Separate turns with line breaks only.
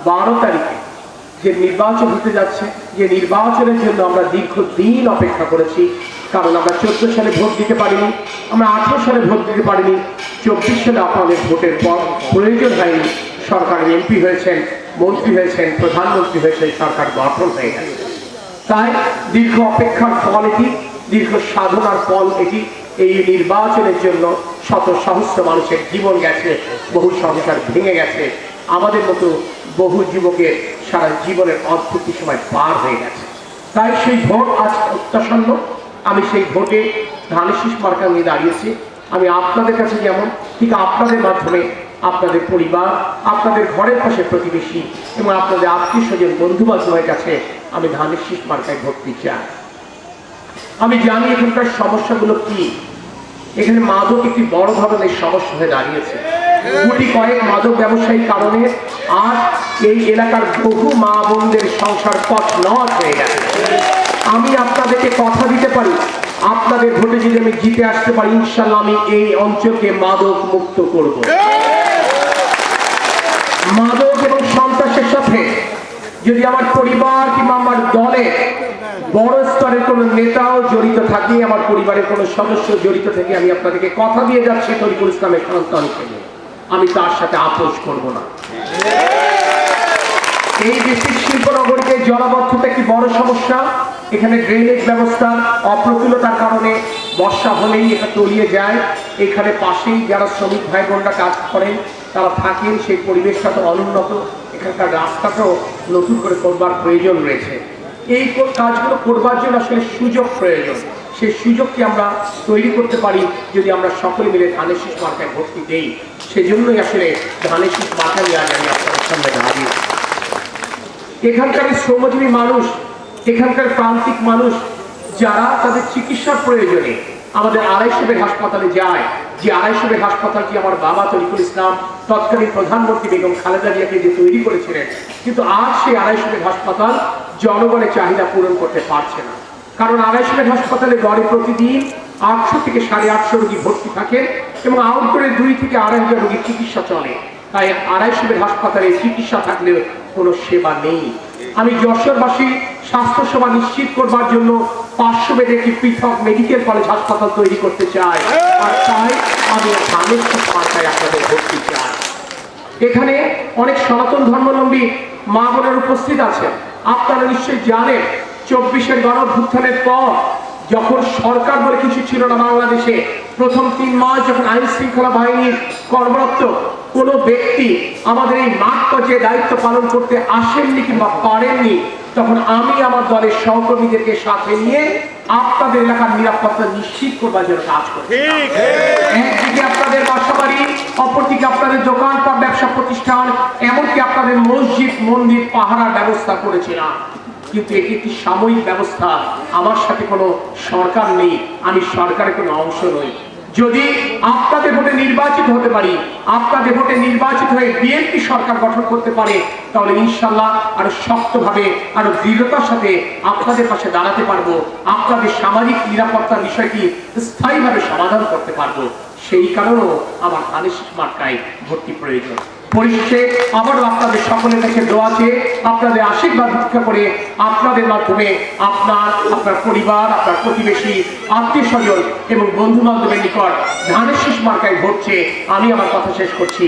12 তারিখে যে নির্বাচন হতে যাচ্ছে, যে নির্বাচনের জন্য আমরা দীর্ঘদিন অপেক্ষা করেছি, কারণ আমরা 14 সালে ভোট দিতে পারিনি, আমরা 18 সালে ভোট দিতে পারিনি, 24 সালে আপনাদের ভোটের পর প্রয়োজন হয়নি, সরকারের এমপি হয়েছেন, মন্ত্রী হয়েছেন, প্রধানমন্ত্রী হয়েছেন, সরকার গঠন হয়ে গেছে। তাই দীর্ঘ অপেক্ষার ফল এটি, দীর্ঘ সাধনার ফল এটি। এই নির্বাচনের জন্য শত সহস্র মানুষের জীবন গেছে, বহু সংসার ভেঙে গেছে, আমাদের মতো বহু যুবকের সারা জীবনের অদ্ভুত সময় পার হয়ে গেছে। তাই সেই ভোট আজ অত্যাসন্ন। আমি সেই ভোটে ধানের শীষ মার্কা নিয়ে দাঁড়িয়েছি। আমি আপনাদের কাছে যেমন, ঠিক আপনাদের মাধ্যমে আপনাদের পরিবার, আপনাদের ঘরের পাশে প্রতিবেশী এবং আপনাদের আত্মীয় স্বজন, বন্ধু বান্ধবের কাছে আমি ধানের শীষ মার্কায় ভোট দিতে চাই। আমি জানি এখানকার সমস্যাগুলো কি। এখানে মাদক একটি বড় ধরনের সমস্যা হয়ে দাঁড়িয়েছে। গুটি কয়েক মাদক ব্যবসায়ীর কারণে আজ এই এলাকার বহু মা বোনদের সংসার পথ নষ্ট হয়ে গেছে। আমি আপনাদেরকে কথা দিতে পারি, আপনাদের ভোটে যদি আমি জিতে আসতে পারি, ইনশাল্লাহ আমি এই অঞ্চলকে মাদক মুক্ত করব। মাদক এবং সন্ত্রাসের সাথে যদি আমার পরিবার কিংবা আমার দলে বড় স্তরের কোন নেতাও জড়িত থাকে, আমার পরিবারের কোন সদস্য জড়িত থেকে, আমি আপনাদেরকে কথা দিয়ে যাচ্ছি তরিকুল ইসলামের সন্তান হিসেবে আমি তার সাথে আপোষ করব না। এই দেশের শিল্পনগরীতে জলাবদ্ধতা একটি বড় সমস্যা। এখানে ড্রেনেজ ব্যবস্থার অপ্রতুলতার কারণে বর্ষা হলেই এটা তলিয়ে যায়। এখানে পাশেই যারা শ্রমিক ভাই বোনরা কাজ করেন, তারা থাকেন, সেই পরিবেশটা তো অনুন্নত। এখানকার রাস্তাটাও নতুন করে করবার প্রয়োজন রয়েছে। এই কাজগুলো করবার জন্য আসলে সুযোগ প্রয়োজন। সেই সুযোগকে আমরা তৈরি করতে পারি যদি আমরা সকলে মিলে ধানের শীষ মার্কায় ভর্তি দেই। সেজন্যই আসলে ধানের শীষ মার্কা নিয়ে আজ আমি আপনাদের সামনে দাঁড়িয়ে। এখানকার শ্রমজীবী মানুষ, এখানকার প্রান্তিক মানুষ যারা তাদের চিকিৎসার প্রয়োজনে আমাদের 250 বেড হাসপাতালে যায়, যে 250 বেড হাসপাতালটি আমার বাবা তরিকুল ইসলাম তৎকালীন প্রধানমন্ত্রী বেগম খালেদা জিয়াকে যে তৈরি করেছিলেন, কিন্তু আজ সেই 250 বেড হাসপাতাল জনগণের চাহিদা পূরণ করতে পারছে না। কারণ 250 বেড হাসপাতালে গড়ে প্রতিদিন 800 থেকে 850 রোগী ভর্তি থাকেন এবং আউটডোরে 2 থেকে 2,500 রোগীর চিকিৎসা চলে। তাই 250 বেড হাসপাতালে চিকিৎসা থাকলেও কোনো সেবা নেই। আমি যশোরবাসী স্বাস্থ্য সেবা নিশ্চিত করবার জন্য 500 বেডের একটি পৃথক মেডিকেল কলেজ হাসপাতাল তৈরি করতে চাই, আর তাই আমি ধানের শীষ মার্কায় আপনাদের ভর্তি চাই। এখানে অনেক সনাতন ধর্মাবলম্বী মা বোনের উপস্থিত আছেন। আপনারা নিশ্চয়ই জানেন 24-এর গণঅভ্যুত্থানের পর যখন সরকার বলে কিছু ছিল না বাংলাদেশে, প্রথম 3 মাস যখন আইন শৃঙ্খলা বাহিনীর কর্মরত কোন ব্যক্তি আমাদের এই মাঠ পর্যায়ে দায়িত্ব পালন করতে আসেননি কিংবা পারেননি, তখন আমি আমার দলের সহকর্মীদেরকে সাথে নিয়ে আপনাদের এলাকার নিরাপত্তা নিশ্চিত করবার জন্য কাজ করি। একদিকে আপনাদের বাসাবাড়ি, অপরদিকে আপনাদের দোকানপাট, ব্যবসা প্রতিষ্ঠান, এমনকি আপনাদের মসজিদ মন্দির পাহারার ব্যবস্থা করেছিলাম। কিন্তু এটি একটি সাময়িক ব্যবস্থা। আমার সাথে কোনো সরকার নেই, আমি সরকারের কোনো অংশ নই। যদি আপনাদের ভোটে নির্বাচিত হতে পারি, আপনাদের ভোটে নির্বাচিত হয়ে বিএনপি সরকার গঠন করতে পারে, তাহলে ইনশাল্লাহ আরো শক্তভাবে, আরো দৃঢ়তার সাথে আপনাদের পাশে দাঁড়াতে পারবো। আপনাদের সামাজিক নিরাপত্তার বিষয়টি স্থায়ীভাবে সমাধান করতে পারবো। সেই কারণেও আমার ধানের শীষ মার্কায় ভর্তি প্রয়োজন। পরিশেষে আবারও আপনাদের সকলের কাছে দোয়া চেয়ে, আপনাদের আশীর্বাদ ভিক্ষা করে, আপনাদের মাধ্যমে আপনার পরিবার, আপনার প্রতিবেশী, আত্মীয় স্বজন এবং বন্ধু বান্ধবের নিকট ধানের শীষ মার্কায় ভোট চেয়ে আমি আমার কথা শেষ করছি।